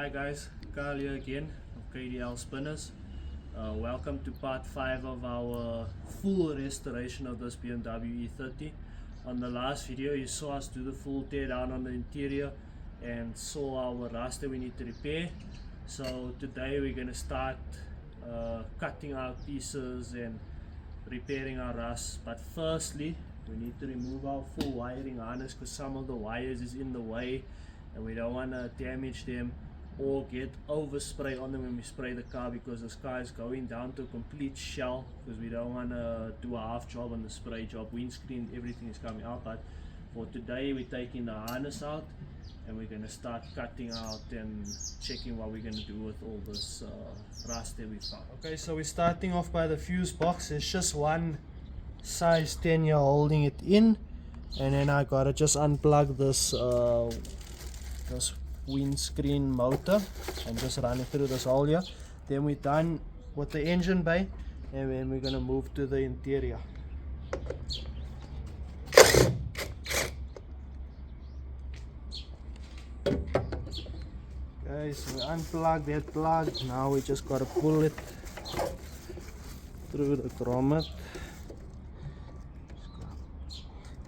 Hi guys, Carl here again of KDL Spinners. Welcome to part 5 of our full restoration of this BMW E30. On the last video you saw us do the full tear down on the interior and saw our rust that we need to repair. So today we're going to start cutting out pieces and repairing our rust. But firstly we need to remove our full wiring harness because some of the wires is in the way and we don't want to damage them or get overspray on them when we spray the car, because this car is going down to a complete shell because we don't want to do a half job on the spray job. Windscreen, everything is coming out, but for today we're taking the harness out and we're going to start cutting out and checking what we're going to do with all this rust that we found. Okay, so we're starting off by the fuse box. There's just one size 10 here holding it in, and then I gotta just unplug this windscreen motor and just run it through this hole here. Then we're done with the engine bay and then we're gonna move to the interior. Okay, so we unplug that plug. Now we just gotta pull it through the grommet.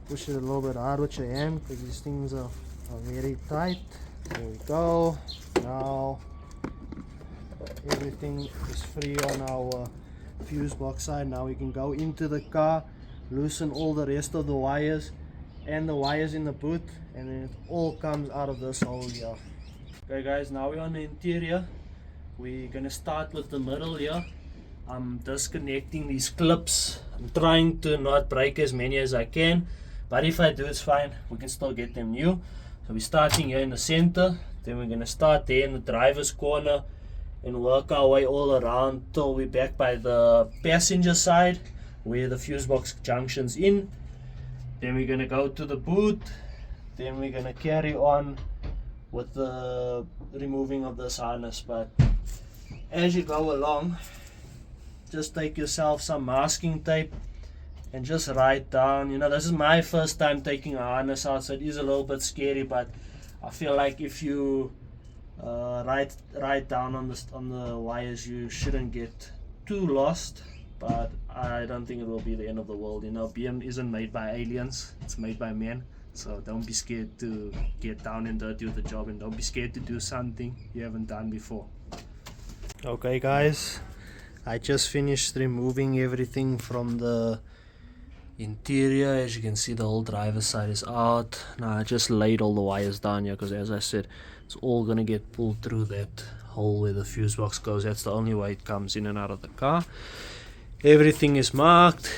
Push it a little bit hard with your hand because these things are very tight. There we go. Now everything is free on our fuse box side. Now we can go into the car, loosen all the rest of the wires and the wires in the boot, and then it all comes out of this hole here. Okay guys, now we're on the interior. We're gonna start with the middle here. I'm disconnecting these clips. I'm trying to not break as many as I can, but if I do, it's fine. We can still get them new. So we're starting here in the center, then we're going to start there in the driver's corner and work our way all around till we're back by the passenger side where the fuse box junction's in. Then we're going to go to the boot. Then we're going to carry on with the removing of this harness. But as you go along, just take yourself some masking tape and just write down, this is my first time taking a harness out, so it is a little bit scary, but I feel like if you write down on the wires, you shouldn't get too lost. But I don't think it will be the end of the world. BM isn't made by aliens, it's made by men. So don't be scared to get down and dirty with the job, and don't be scared to do something you haven't done before. Okay guys, I just finished removing everything from the interior. As you can see, the whole driver's side is out. Now I just laid all the wires down here because, as I said, it's all gonna get pulled through that hole where the fuse box goes. That's the only way it comes in and out of the car. Everything is marked.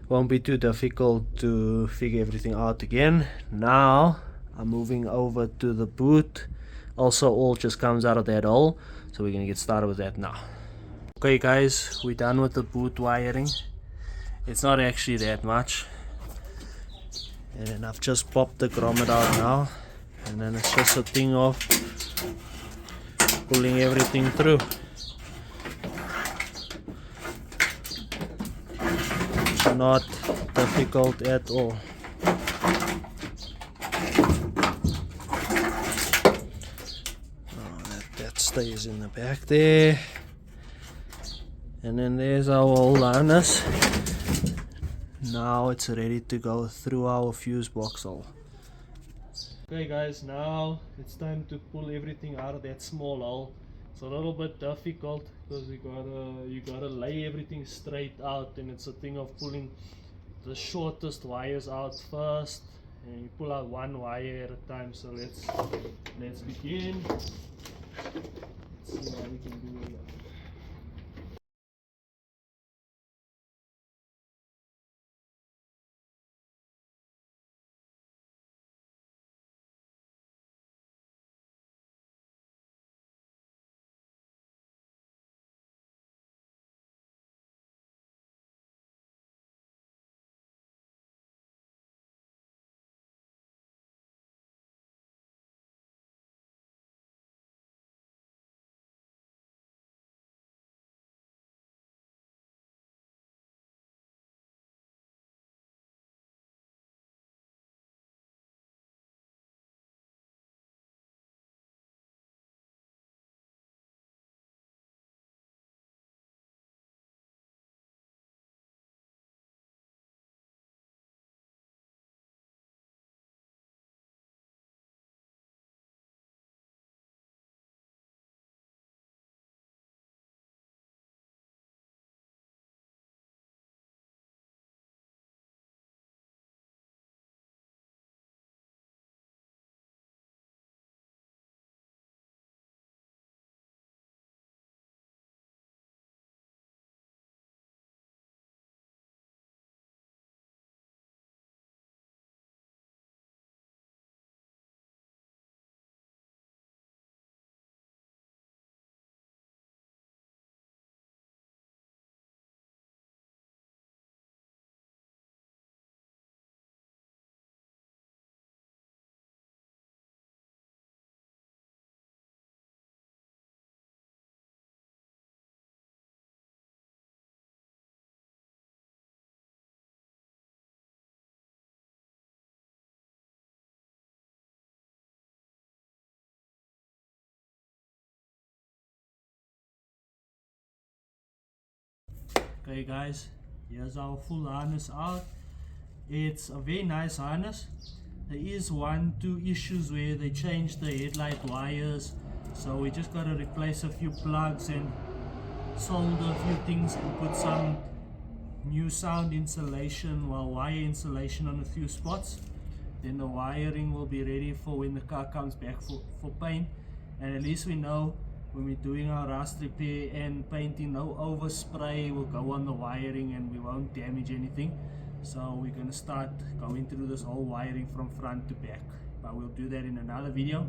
Won't be too difficult to figure everything out again. Now I'm moving over to the boot. Also, all just comes out of that hole, so we're gonna get started with that now. Okay guys, we're done with the boot wiring. It's not actually that much, and then I've just popped the grommet out now, and then it's just a thing of pulling everything through. It's not difficult at all. That stays in the back there, and then there's our old harness. Now it's ready to go through our fuse box hole. Okay guys, now it's time to pull everything out of that small hole. It's a little bit difficult because you gotta lay everything straight out, and it's a thing of pulling the shortest wires out first, and you pull out one wire at a time. So let's begin. Let's see what we can do here. Okay guys, here's our full harness out. It's a very nice harness. There is 1-2 issues where they changed the headlight wires, so we just gotta replace a few plugs and solder a few things and put some new sound insulation, wire insulation on a few spots. Then the wiring will be ready for when the car comes back for paint, and at least we know when we're doing our rust repair and painting, no overspray will go on the wiring and we won't damage anything. So we're going to start going through this whole wiring from front to back, but we'll do that in another video.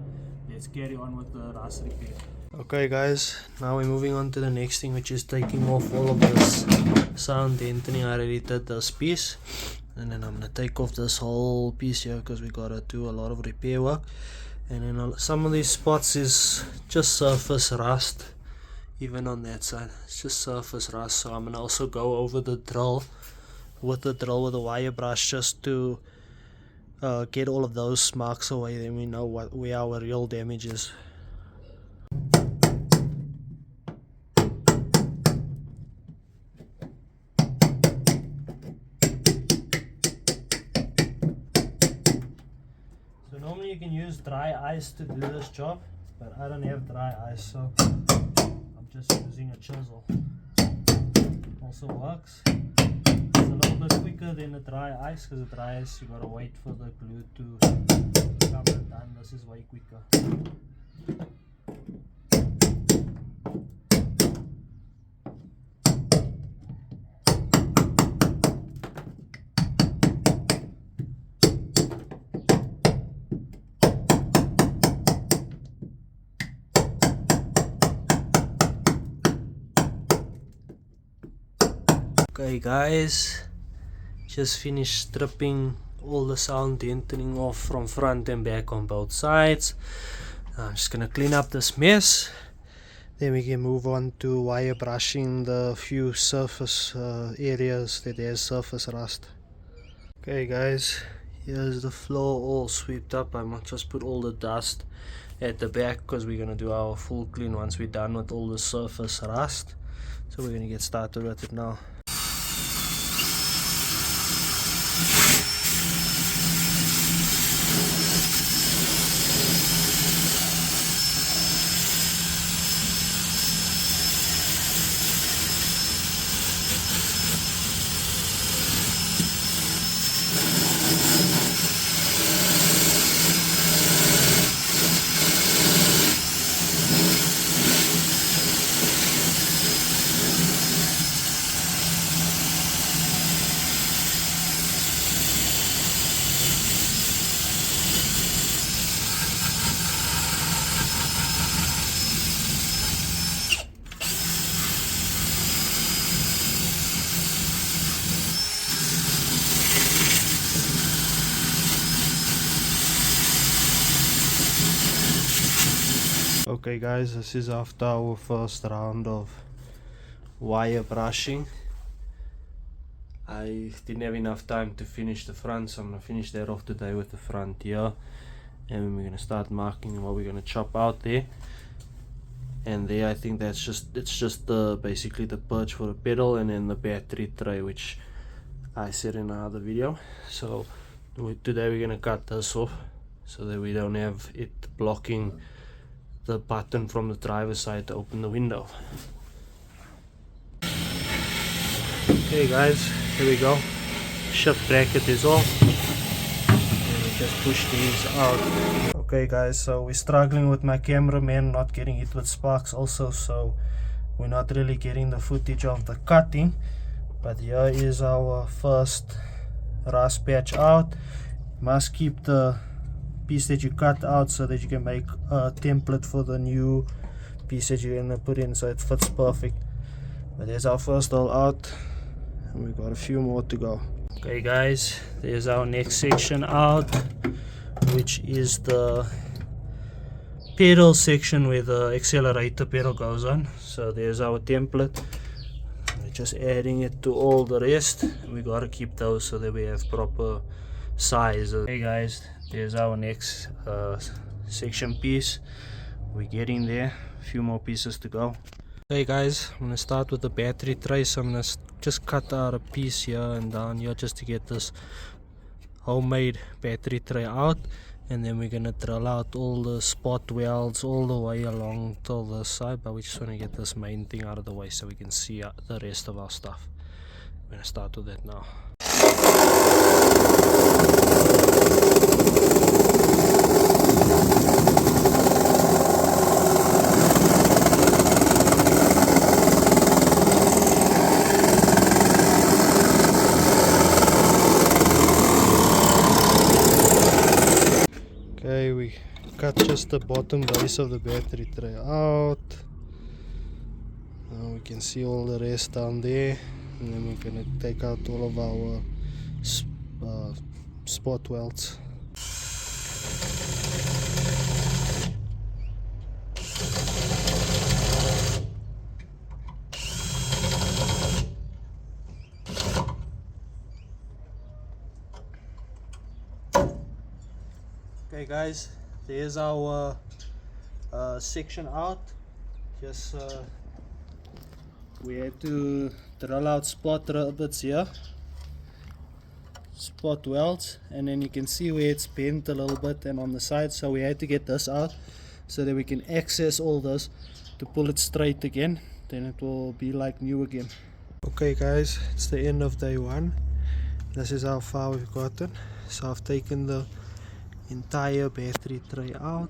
Let's carry on with the rust repair. Okay guys, now we're moving on to the next thing, which is taking off all of this sound dampening. I already did this piece, and then I'm going to take off this whole piece here because we got to do a lot of repair work. And then some of these spots is just surface rust, even on that side it's just surface rust. So I'm going to also go over the drill with a wire brush just to get all of those marks away. Then we know where our real damage is. Normally you can use dry ice to do this job, but I don't have dry ice, so I'm just using a chisel. Also works. It's a little bit quicker than the dry ice, because the dry ice you gotta wait for the glue to come undone. This is way quicker. Okay guys, just finished stripping all the sound dampening off from front and back on both sides. I'm just gonna clean up this mess, then we can move on to wire brushing the few surface areas that has surface rust. Okay guys, here's the floor all swept up. I might just put all the dust at the back because we're gonna do our full clean once we're done with all the surface rust. So we're gonna get started with it now. Okay guys, this is after our first round of wire brushing. I didn't have enough time to finish the front, so I'm going to finish that off today with the front here, and we're going to start marking what we're going to chop out there. And there I think it's just basically the perch for the pedal, and then the battery tray, which I said in another video. So today we're going to cut this off so that we don't have it blocking the button from the driver's side to open the window. Okay guys, here we go. Shift bracket is off. And we just push these out. Okay guys, so we're struggling with my cameraman not getting hit with sparks also, so we're not really getting the footage of the cutting. But here is our first rust patch out. Must keep the piece that you cut out so that you can make a template for the new piece that you're gonna put in, so it fits perfect. But there's our first hole out, and we've got a few more to go. Okay guys, there's our next section out, which is the pedal section where the accelerator pedal goes on. So there's our template. We're just adding it to all the rest. We gotta keep those so that we have proper size. Okay guys, there's our next section piece. We're getting there, a few more pieces to go. Hey guys, I'm gonna start with the battery tray. So I'm gonna just cut out a piece here and down here just to get this homemade battery tray out, and then we're gonna drill out all the spot welds all the way along till the side, but we just want to get this main thing out of the way so we can see the rest of our stuff. I'm gonna start with that now. Okay, we cut just the bottom base of the battery tray out. Now we can see all the rest down there, and then we're gonna take out all of our spot welds. Okay guys, there's our section out. Just we had to drill out spot rivets here, spot welds, and then you can see where it's bent a little bit and on the side, so we had to get this out so that we can access all this to pull it straight again, then it will be like new again. Okay guys, it's the end of day one. This is how far we've gotten. So I've taken the entire battery tray out.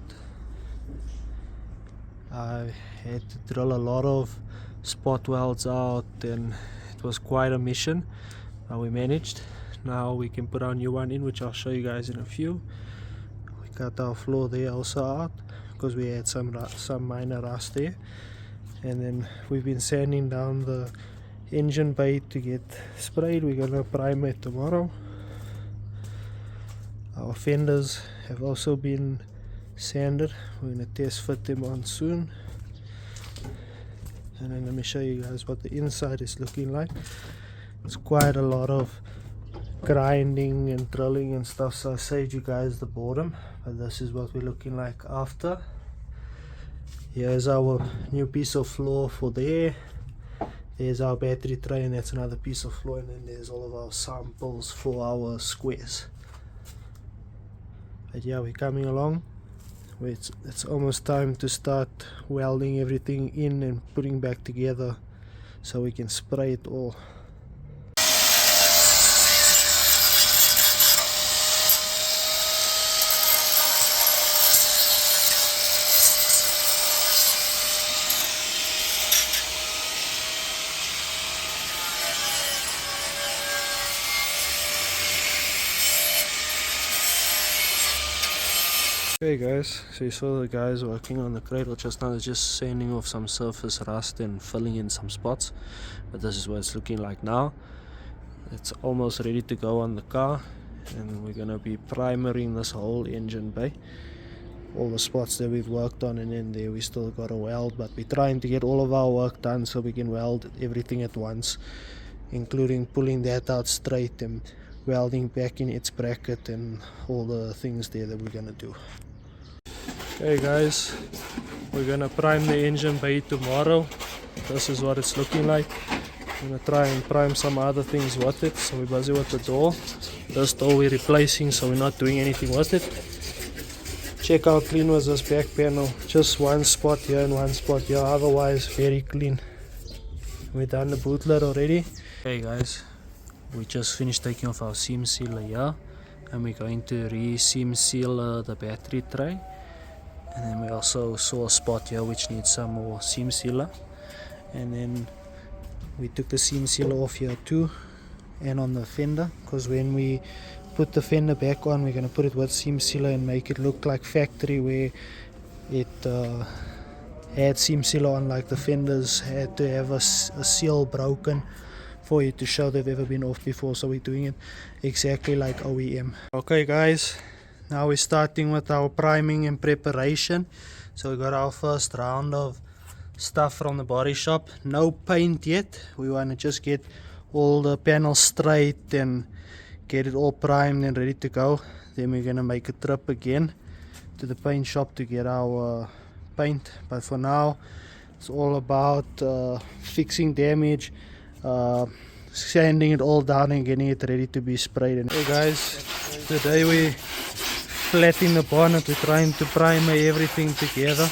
I had to drill a lot of spot welds out and it was quite a mission, but we managed. Now we can put our new one in, which I'll show you guys in a few. We cut our floor there also out because we had some minor rust there, and then we've been sanding down the engine bay to get sprayed. We're gonna prime it tomorrow. Our fenders have also been sanded. We're going to test fit them on soon. And then let me show you guys what the inside is looking like. It's quite a lot of grinding and drilling and stuff, so I saved you guys the boredom. But this is what we're looking like after. Here's our new piece of floor for there. There's our battery tray, and that's another piece of floor, and then there's all of our samples for our squares. But yeah, we're coming along. It's almost time to start welding everything in and putting back together so we can spray it all. Okay guys, so you saw the guys working on the cradle just now. They're just sanding off some surface rust and filling in some spots, but this is what it's looking like now. It's almost ready to go on the car, and we're gonna be primering this whole engine bay, all the spots that we've worked on, and then there we still got a weld, but we're trying to get all of our work done so we can weld everything at once, including pulling that out straight and welding back in its bracket and all the things there that we're gonna do. Okay guys, we're gonna prime the engine bay tomorrow. This is what it's looking like. I'm gonna try and prime some other things with it. So we're busy with the door. This door we're replacing, so we're not doing anything with it. Check how clean was this back panel. Just one spot here and one spot here, otherwise very clean. We're done the boot lid already. Okay guys, we just finished taking off our seam sealer here, and we're going to re-seam seal the battery tray. And then we also saw a spot here which needs some more seam sealer, and then we took the seam sealer off here too, and on the fender, because when we put the fender back on, we're going to put it with seam sealer and make it look like factory, where it had seam sealer on, like the fenders had to have a seal broken for it to show they've ever been off before. So we're doing it exactly like OEM. Okay guys, now we're starting with our priming and preparation. So we got our first round of stuff from the body shop. No paint yet. We want to just get all the panels straight and get it all primed and ready to go. Then we're gonna make a trip again to the paint shop to get our paint. But for now, It's all about fixing damage, sanding it all down and getting it ready to be sprayed. And hey guys, today we flattening the bonnet. We're trying to primer everything together.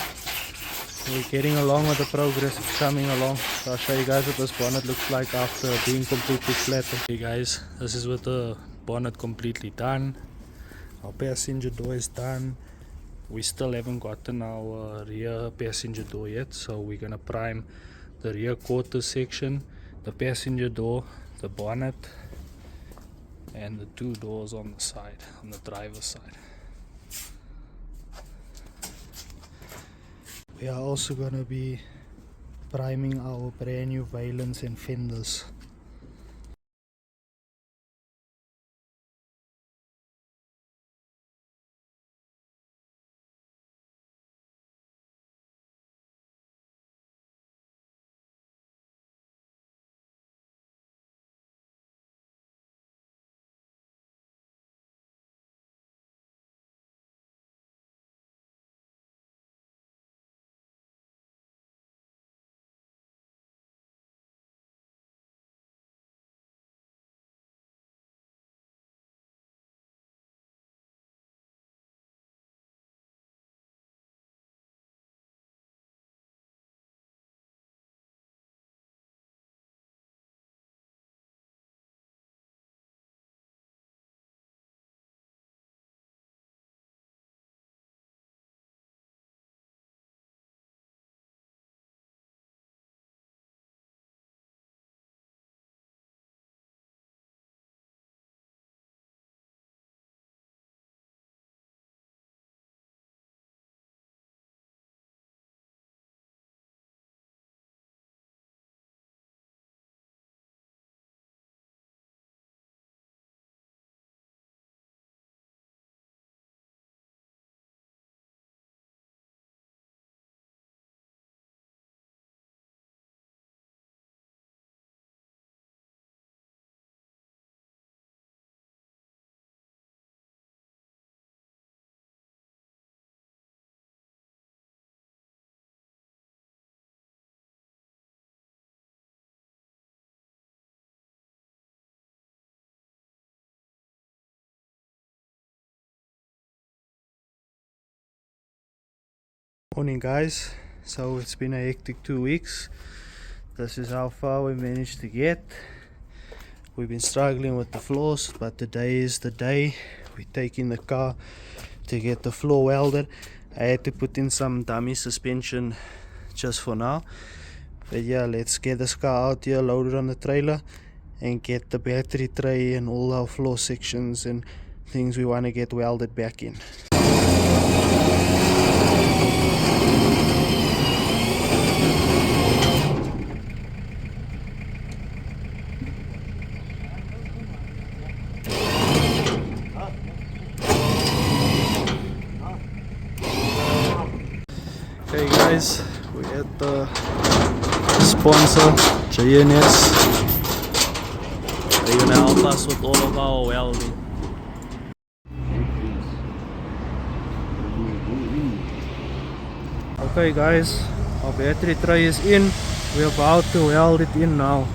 We're getting along with the progress. It's coming along. So I'll show you guys what this bonnet looks like after being completely flattened. Hey guys, this is with the bonnet completely done. Our passenger door is done. We still haven't gotten our rear passenger door yet, so we're gonna prime the rear quarter section, the passenger door, the bonnet, and the two doors on the side, on the driver's side. We are also gonna be priming our brand new valence and fenders. Morning guys, so it's been a hectic 2 weeks. This is how far we managed to get. We've been struggling with the floors, but today is the day. We're taking the car to get the floor welded. I had to put in some dummy suspension just for now, but yeah, let's get this car out here, load it on the trailer, and get the battery tray and all our floor sections and things we want to get welded back in. Okay guys, we at the sponsor JNS. They're gonna help us with all of our welding. Okay guys, our battery tray is in. We're about to weld it in now.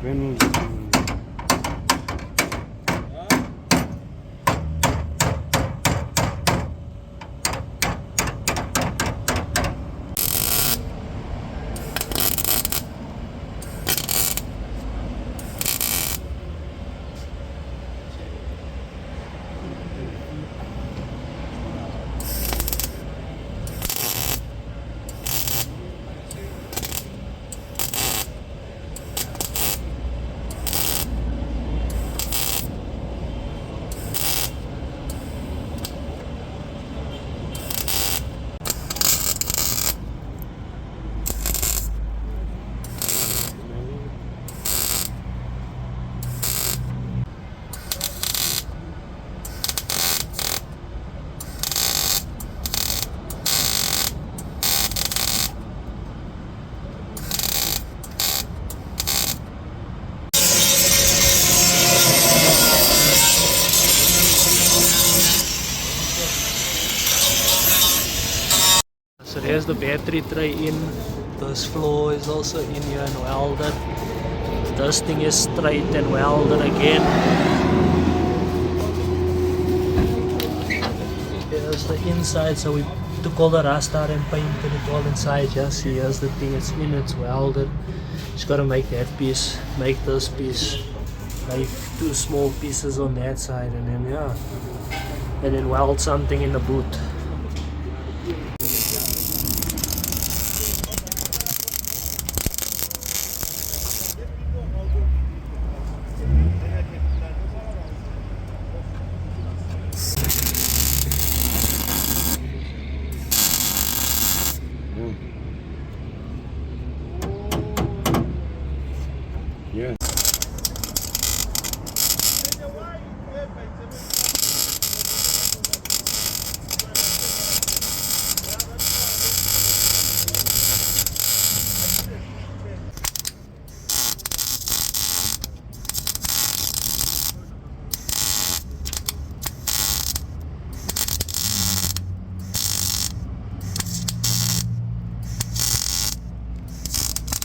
When So there's the battery tray in. This floor is also in here and welded. This thing is straight and welded again. Here's the inside, so we took all the rust out and painted it all inside. Just here's the thing, it's in, it's welded. Just gotta make that piece, make this piece, make two small pieces on that side, and then yeah, and then weld something in the boot. yeah.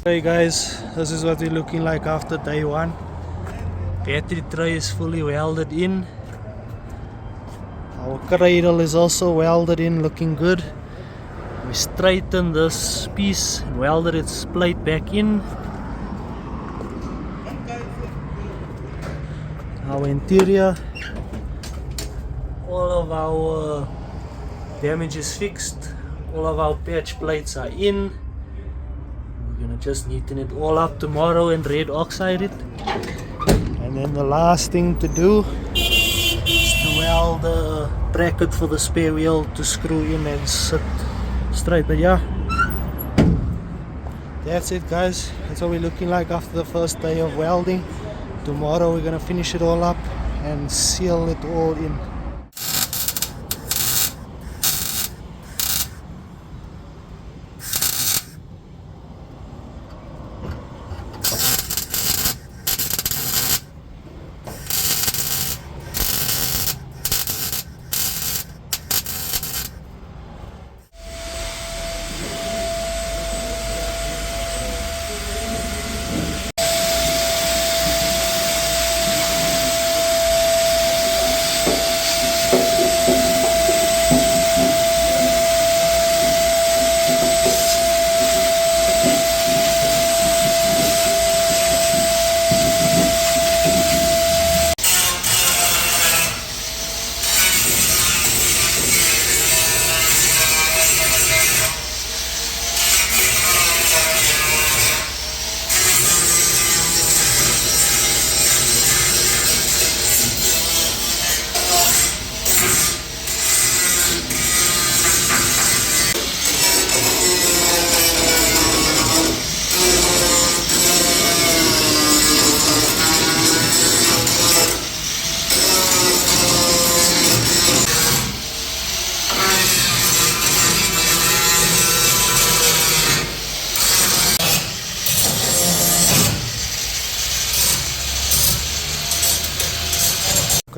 Hey guys, this is what we're looking like after day one. Battery tray is fully welded in. Our cradle is also welded in, looking good. We straightened this piece and welded its plate back in. Our interior, all of our damage is fixed. All of our patch plates are in. We're gonna just neaten it all up tomorrow and red oxide it. And then the last thing to do is to weld the bracket for the spare wheel to screw in and sit straight. But yeah, that's it guys. That's what we're looking like after the first day of welding. Tomorrow we're gonna finish it all up and seal it all in.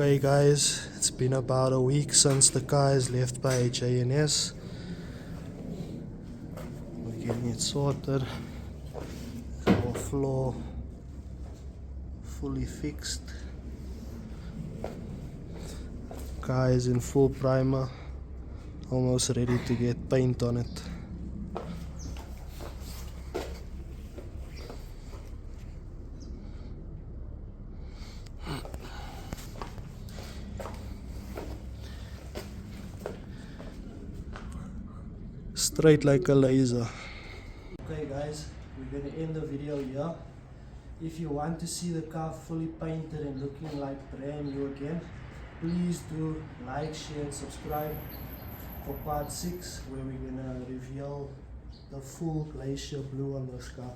Okay guys, it's been about a week since the car is left by JNS. We're getting it sorted. Our floor fully fixed. Car is in full primer, almost ready to get paint on it. Straight like a laser. Okay guys, we're gonna end the video here. If you want to see the car fully painted and looking like brand new again, please do like, share and subscribe for part 6, where we're gonna reveal the full glacier blue on this car.